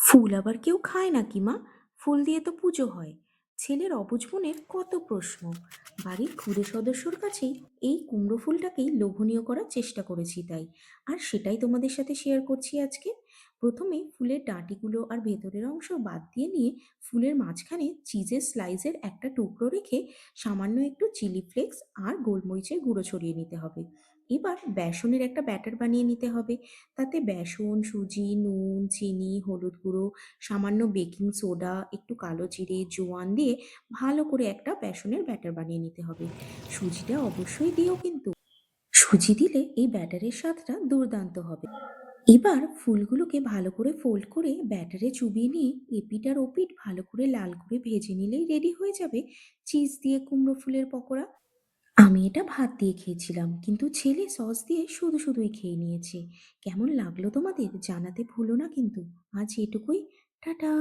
ফুল আবার কেউ খায় নাকি মা? ফুল দিয়ে তো পুজো হয়। ছেলের অবুঝ মনের কত প্রশ্ন। বাড়ির খুদে সদস্যর কাছেই এই কুমড়ো ফুলটাকেই লোভনীয় করার চেষ্টা করেছি তাই। আর সেটাই তোমাদের সাথে শেয়ার করছি আজকে। প্রথমে ফুলের ডাঁটিগুলো আর ভেতরের অংশ বাদ দিয়ে নিয়ে ফুলের মাঝখানে চিজের স্লাইসের একটা টুকরো রেখে সামান্য একটু চিলি ফ্লেক্স আর গোলমরিচের গুঁড়ো ছড়িয়ে নিতে হবে। এবার বেসনের একটা ব্যাটার বানিয়ে নিতে হবে। তাতে বেসন, সুজি, নুন, চিনি, হলুদ গুঁড়ো, সামান্য বেকিং সোডা, একটু কালো জিরে, জোয়ান দিয়ে ভালো করে একটা বেসনের ব্যাটার বানিয়ে নিতে হবে। সুজিটা অবশ্যই দিও কিন্তু। সুজি দিলে এই ব্যাটারের স্বাদটা দুর্দান্ত হবে। এবার ফুলগুলোকে ভালো করে ফোল্ড করে ব্যাটারে চুবিয়ে নিয়ে এপিঠ আর ওপিঠ ভালো করে লাল করে ভেজে নিলেই রেডি হয়ে যাবে চিজ দিয়ে কুমড়ো ফুলের পকোড়া। আমি এটা ভাত দিয়ে খেয়েছিলাম, কিন্তু ছেলে সস দিয়ে শুধু শুধুই খেয়ে নিয়েছে। কেমন লাগলো তোমাদের জানাতে ভুলো না কিন্তু। আজ এটুকুই। টাটা।